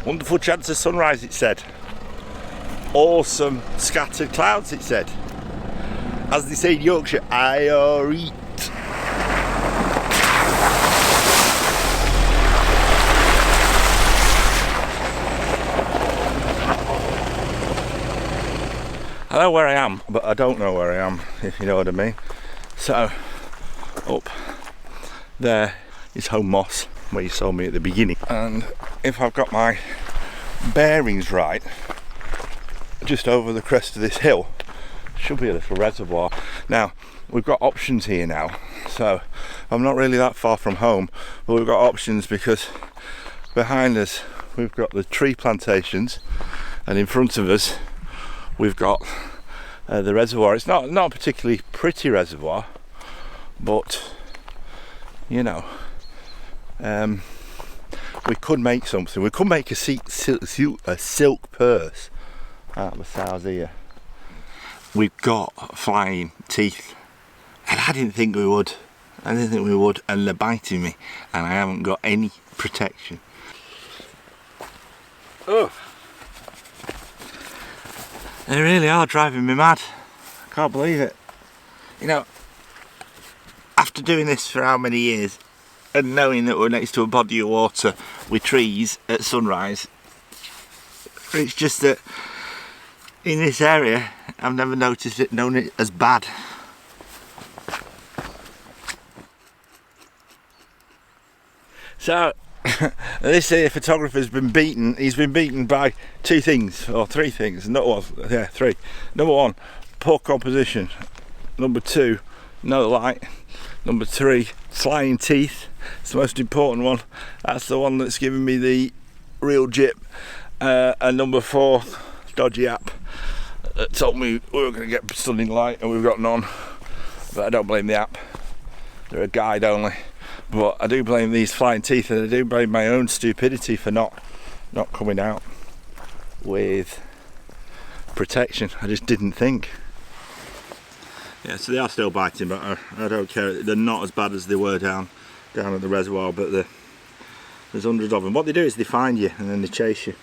Wonderful chance of sunrise, it said. Awesome scattered clouds, it said. As they say in Yorkshire, I-R-eat. I know where I am, but I don't know where I am, if you know what I mean. So, up there is Home Moss, where you saw me at the beginning. And if I've got my bearings right, just over the crest of this hill should be a little reservoir. Now, we've got options here now. So, I'm not really that far from home, but we've got options because behind us we've got the tree plantations, and in front of us we've got the reservoir. It's not a particularly pretty reservoir, but you know, we could make something. We could make a silk purse out of the sows here. We've got flying teeth, and I didn't think we would. And they're biting me, and I haven't got any protection. Oh. They really are driving me mad. I can't believe it. You know, after doing this for how many years, and knowing that we're next to a body of water with trees at sunrise, it's just that in this area I've never known it as bad. So this here photographer's been beaten. He's been beaten by two things, or three things. Three. Number one, poor composition. Number two, no light. Number three, flying teeth. It's the most important one. That's the one that's giving me the real jip. And number four, dodgy app that told me we were going to get stunning light, and we've got none. But I don't blame the app. They're a guide only. But I do blame these flying teeth, and I do blame my own stupidity for not coming out with protection. I just didn't think. Yeah, so they are still biting, but I don't care. They're not as bad as they were down at the reservoir, but there's hundreds of them. What they do is they find you and then they chase you.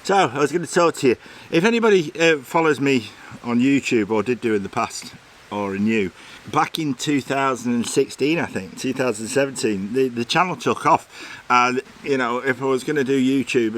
So I was going to talk to you. If anybody follows me on YouTube, or did do in the past, or are new, back in 2016, I think 2017, the channel took off, and you know, if I was going to do YouTube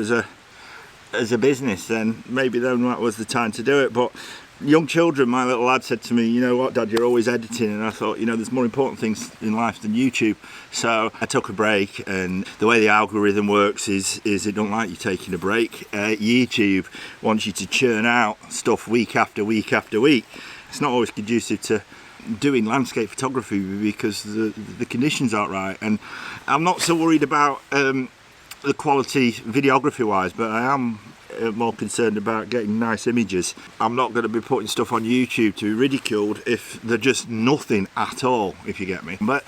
as a business, then maybe then that was the time to do it. But young children, my little lad said to me, you know what, Dad, you're always editing, and I thought, you know, there's more important things in life than YouTube. So I took a break, and the way the algorithm works is it don't like you taking a break. YouTube wants you to churn out stuff week after week after week. It's not always conducive to doing landscape photography because the conditions aren't right, and I'm not so worried about the quality videography wise, but I am more concerned about getting nice images. I'm not going to be putting stuff on YouTube to be ridiculed if they're just nothing at all, if you get me. But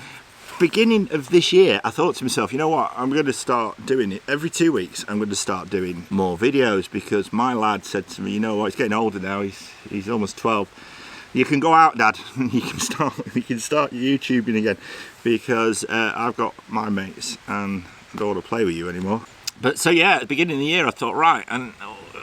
beginning of this year, I thought to myself, you know what, I'm going to start doing it every 2 weeks. I'm going to start doing more videos, because my lad said to me, you know what, he's getting older now, he's almost 12. You can go out, Dad, and you can start YouTubing again, because I've got my mates and I don't want to play with you anymore. But so yeah, at the beginning of the year I thought, right, and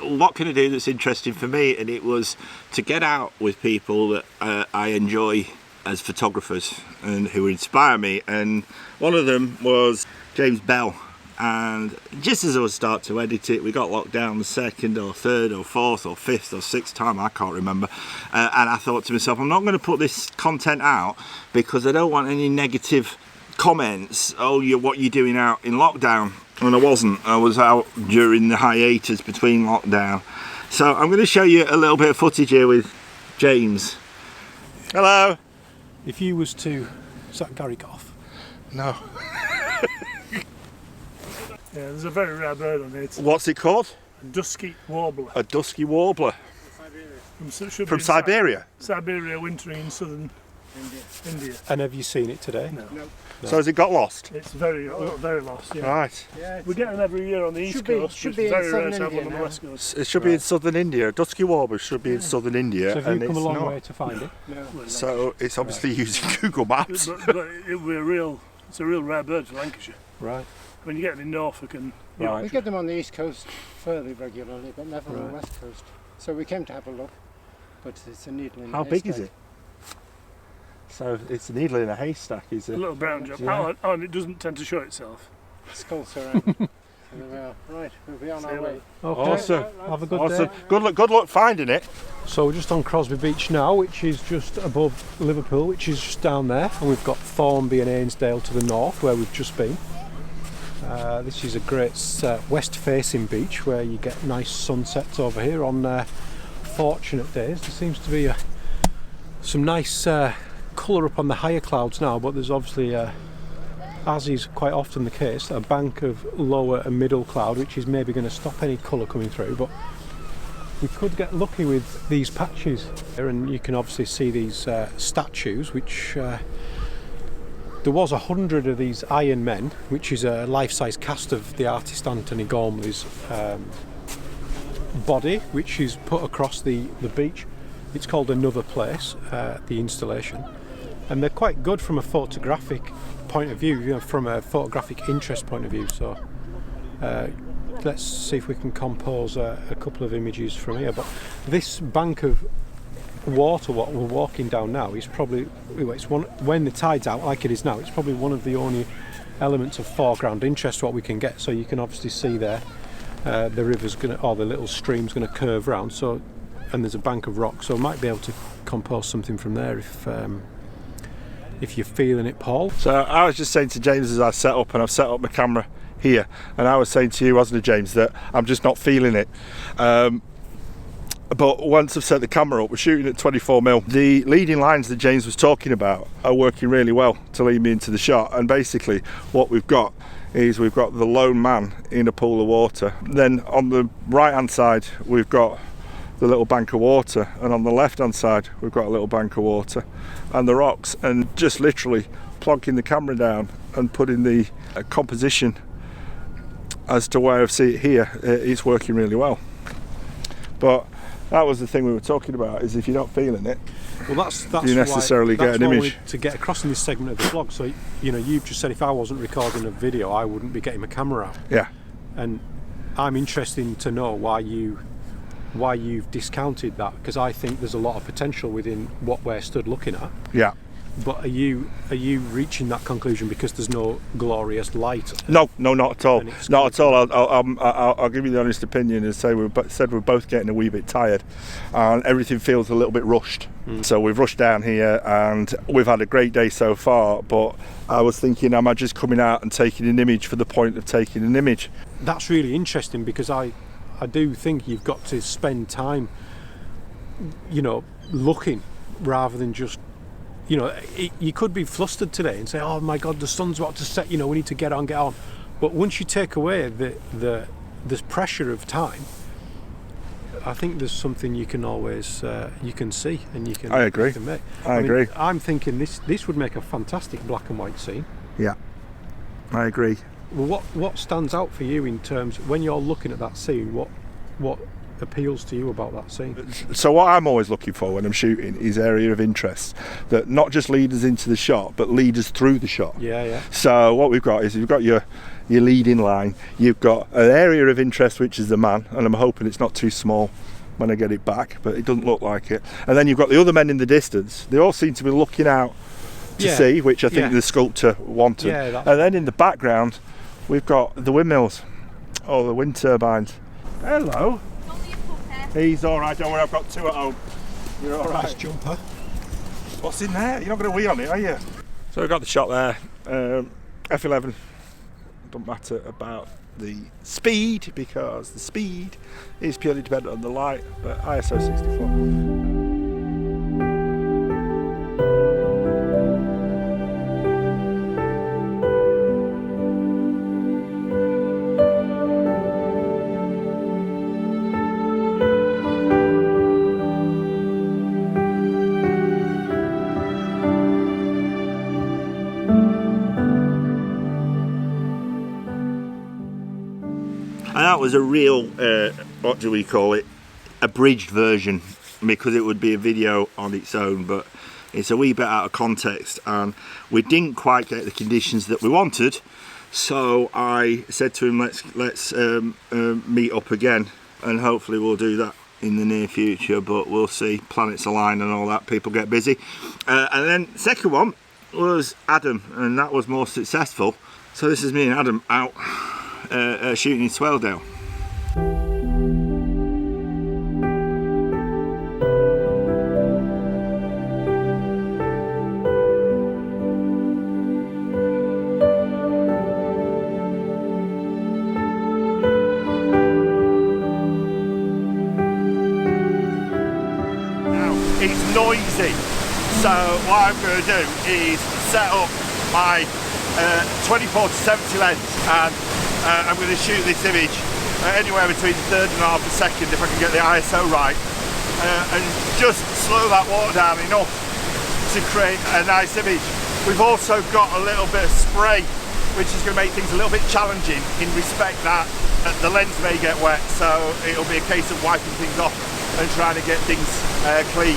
what can I do that's interesting for me? And it was to get out with people that I enjoy as photographers and who inspire me, and one of them was James Bell. And just as I would start to edit it, we got locked down the second or third or fourth or fifth or sixth time, I can't remember, and I thought to myself, I'm not going to put this content out because I don't want any negative comments. Oh, what are you doing out in lockdown? And I wasn't. I was out during the hiatus between lockdown. So I'm going to show you a little bit of footage here with James. Hello. If you was to sack Garrick off. No. Yeah, there's a very rare bird on it. What's it called? A dusky warbler. A dusky warbler. From Siberia? Siberia, wintering in southern India. And have you seen it today? No. So has it got lost? It's very lost, yeah. Right. Yeah, we get them every year on the east coast, should but be it's very rare in to have India one on the west coast. It should be in southern India. A dusky warbler should be in southern India. So have you come a long not. way to find it? No. So it's obviously using Google Maps. But it would be a real It's a real rare bird for Lancashire. Right. When you get them in Norfolk and Right. We get them on the east coast fairly regularly, but never on the west coast. So we came to have a look, but it's a needle in a How big is haystack. it? So it's a needle in a haystack, is a it? little brown job. Yeah. Oh, and it doesn't tend to show itself. Skull ceramic. So there we are. Right, we'll be on See our you way. later. Okay. Awesome. Have a good Awesome. day. Good luck finding it. So we're just on Crosby Beach now, which is just above Liverpool, which is just down there, and we've got Thornby and Ainsdale to the north, where we've just been. This is a great west-facing beach where you get nice sunsets over here on fortunate days. There seems to be some nice colour up on the higher clouds now, but there's obviously, as is quite often the case, a bank of lower and middle cloud, which is maybe going to stop any colour coming through. But we could get lucky with these patches here, and you can obviously see these statues, which there was 100 of these Iron Men, which is a life-size cast of the artist Anthony Gormley's body, which is put across the beach. It's called Another Place, the installation, and they're quite good from a photographic point of view, you know, from a photographic interest point of view. So let's see if we can compose a couple of images from here. But this bank of water, what we're walking down now, is probably, it's one, when the tide's out like it is now, it's probably one of the only elements of foreground interest what we can get. So you can obviously see there the river's gonna, or the little stream's gonna curve round, so, and there's a bank of rock, so I might be able to compose something from there if you're feeling it, Paul. So I was just saying to James as I set up, and I've set up my camera here, and I was saying to you, wasn't it, James, that I'm just not feeling it. But once I've set the camera up, we're shooting at 24mm. The leading lines that James was talking about are working really well to lead me into the shot. And basically what we've got is we've got the lone man in a pool of water. Then on the right hand side, we've got the little bank of water. And on the left hand side, we've got a little bank of water and the rocks. And just literally plonking the camera down and putting the composition as to where I see it here, it's working really well. But that was the thing we were talking about, is if you're not feeling it, well, that's you necessarily why, get an what I image. wanted to get across in this segment of the vlog. So, you know, you've just said if I wasn't recording a video, I wouldn't be getting my camera out. Yeah. And I'm interested to know why you've discounted that, because I think there's a lot of potential within what we're stood looking at. Yeah. But are you reaching that conclusion because there's no glorious light? No, not at all. Not at all. I'll give you the honest opinion and say we're both getting a wee bit tired, and everything feels a little bit rushed. So we've rushed down here, and we've had a great day so far. But I was thinking, am I just coming out and taking an image for the point of taking an image? That's really interesting, because I do think you've got to spend time, you know, looking rather than just. You know, you could be flustered today and say, "Oh my God, the sun's about to set. You know, we need to get on." But once you take away the pressure of time, I think there's something you can always you can see and you can. I agree. You can make. I agree. I'm thinking this would make a fantastic black and white scene. Yeah, I agree. Well, what stands out for you in terms when you're looking at that scene? What appeals to you about that scene? So what I'm always looking for when I'm shooting is area of interest that not just lead us into the shot but lead us through the shot. Yeah. So what we've got is you've got your leading line, you've got an area of interest which is the man, and I'm hoping it's not too small when I get it back, but it doesn't look like it. And then you've got the other men in the distance. They all seem to be looking out to see, which I think the sculptor wanted. Yeah, and then in the background we've got the windmills, or the wind turbines. Hello. He's alright, don't worry, I've got two at home. You're alright. Nice jumper. What's in there? You're not going to wee on it, are you? So we've got the shot there. F11. Don't matter about the speed, because the speed is purely dependent on the light, but ISO 64. And that was a real, what do we call it, abridged version, because it would be a video on its own, but it's a wee bit out of context, and we didn't quite get the conditions that we wanted. So I said to him, let's meet up again, and hopefully we'll do that in the near future, but we'll see. Planets align and all that, people get busy. And then second one was Adam, and that was more successful. So this is me and Adam out shooting in Swaledale. It's noisy, so what I'm going to do is set up my 24 to 70 lens, and I'm going to shoot this image anywhere between a third and a half a second if I can get the ISO right, and just slow that water down enough to create a nice image. We've also got a little bit of spray, which is going to make things a little bit challenging in respect that the lens may get wet, so it'll be a case of wiping things off and trying to get things clean.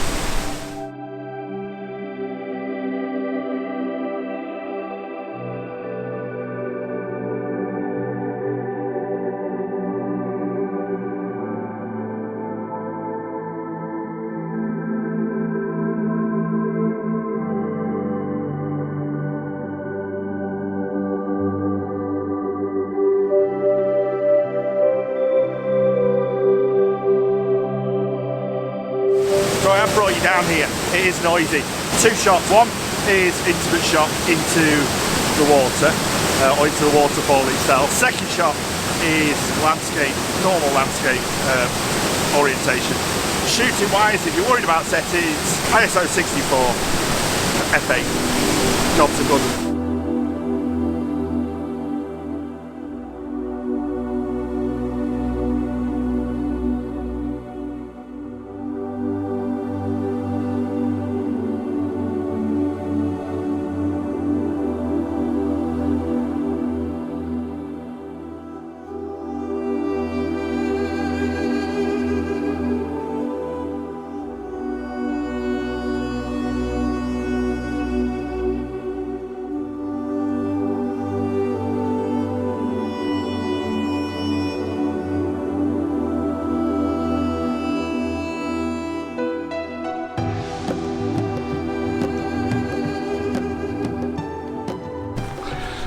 So I have brought you down here. It is noisy. Two shots. One is intimate shot into the water, or into the waterfall itself. Second shot is landscape, normal landscape orientation. Shooting wise, if you're worried about settings, ISO 64, f8, jobs are good.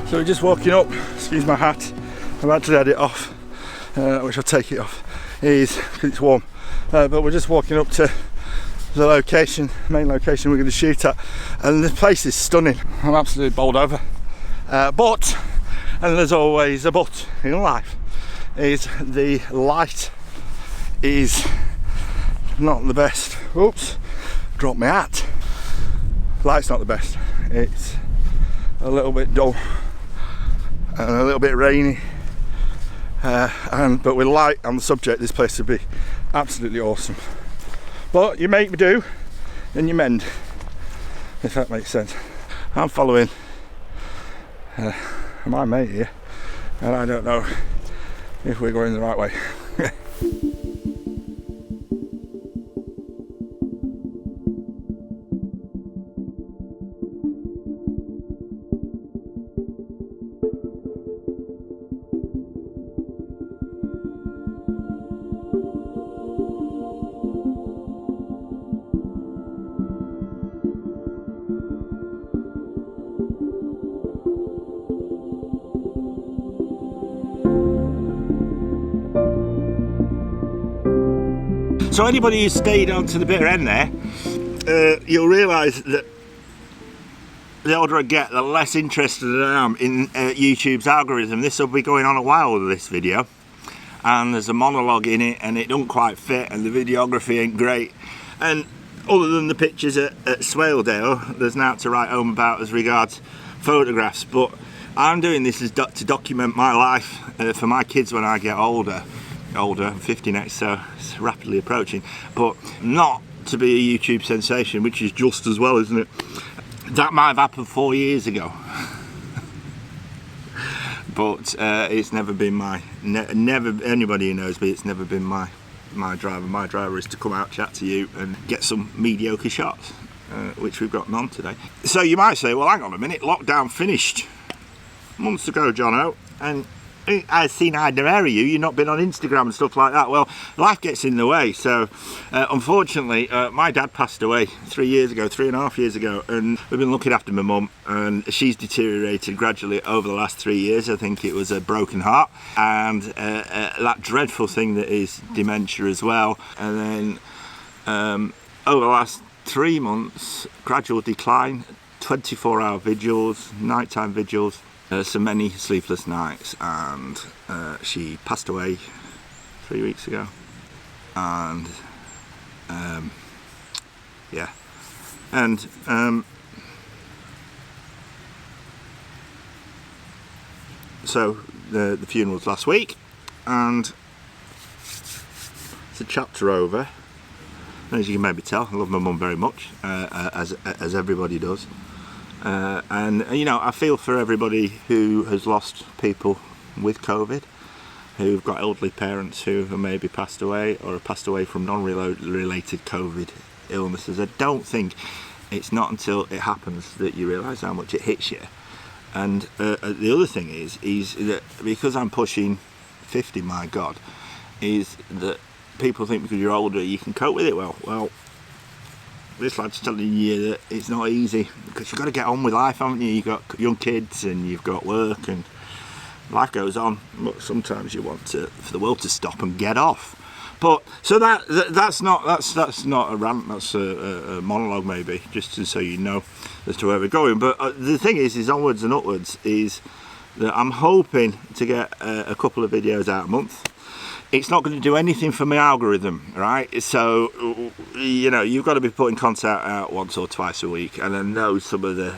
So we're just walking up, excuse my hat, I'm about to let it off, which I'll take it off, because it's warm, but we're just walking up to the location, main location we're going to shoot at, and the place is stunning. I'm absolutely bowled over, but, and there's always a but in life, is the light is not the best. Oops, dropped my hat. Light's not the best, it's a little bit dull and a little bit rainy, but with light on the subject, this place would be absolutely awesome. But you make me do and you mend, if that makes sense. I'm following my mate here, and I don't know if we're going the right way. So anybody who stayed on to the bitter end there, you'll realise that the older I get, the less interested I am in YouTube's algorithm. This will be going on a while with this video, and there's a monologue in it and it don't quite fit, and the videography ain't great, and other than the pictures at Swaledale, there's now to write home about as regards photographs. But I'm doing this as to document my life for my kids when I get older. I'm 50 next, so it's rapidly approaching, but not to be a YouTube sensation, which is just as well, isn't it? That might have happened 4 years ago. But it's never been my, never, anybody who knows me, it's never been my driver. My driver is to come out, chat to you and get some mediocre shots. which we've got none today. So you might say, well, hang on a minute, lockdown finished months ago, Jono, and I've seen either area you've not been on Instagram and stuff like that. Well, life gets in the way. So unfortunately, my dad passed away 3.5 years ago, and we've been looking after my mum, and she's deteriorated gradually over the last 3 years. I think it was a broken heart and that dreadful thing that is dementia as well. And then over the last 3 months, gradual decline, 24-hour vigils, nighttime vigils, so many sleepless nights, and she passed away 3 weeks ago. And yeah, and so the funeral was last week, and it's a chapter over. And as you can maybe tell, I love my mum very much, as everybody does. And you know, I feel for everybody who has lost people with COVID, who've got elderly parents who have maybe passed away or have passed away from non-related COVID illnesses. I don't think it's not until it happens that you realise how much it hits you. And the other thing is that because I'm pushing 50, my God, is that people think because you're older you can cope with it well. Well, this lad's telling you that it's not easy, because you've got to get on with life, haven't you? You've got young kids and you've got work and life goes on, but sometimes you want for the world to stop and get off. But so that's not a rant, that's a monologue maybe, just so you know as to where we're going. But the thing is onwards and upwards, is that I'm hoping to get a couple of videos out a month. It's not going to do anything for my algorithm, right? So, you know, you've got to be putting content out once or twice a week. And I know some of the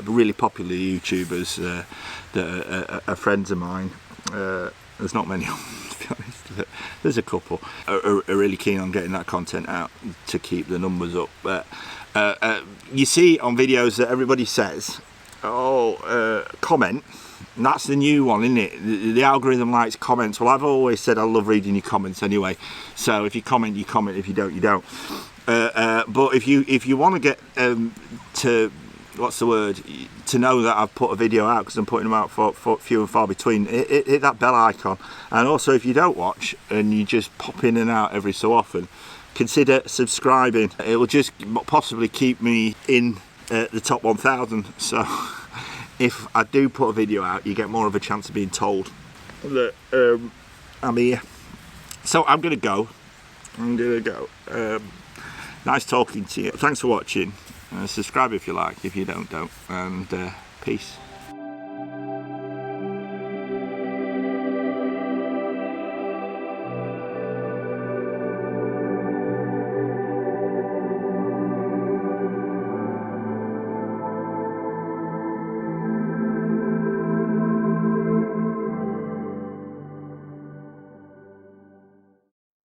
really popular YouTubers that are friends of mine, there's not many of them, to be honest, but there's a couple, are really keen on getting that content out to keep the numbers up. But you see on videos that everybody says, comment. And that's the new one, isn't it? The algorithm likes comments. Well, I've always said I love reading your comments anyway. So if you comment, you comment. If you don't, you don't. But if you want to get to, what's the word? To know that I've put a video out, because I'm putting them out for few and far between, hit that bell icon. And also, if you don't watch and you just pop in and out every so often, consider subscribing. It will just possibly keep me in the top 1,000. So if I do put a video out, you get more of a chance of being told that I'm here. So I'm gonna go. Nice talking to you. Thanks for watching. Subscribe if you like. If you don't. And peace.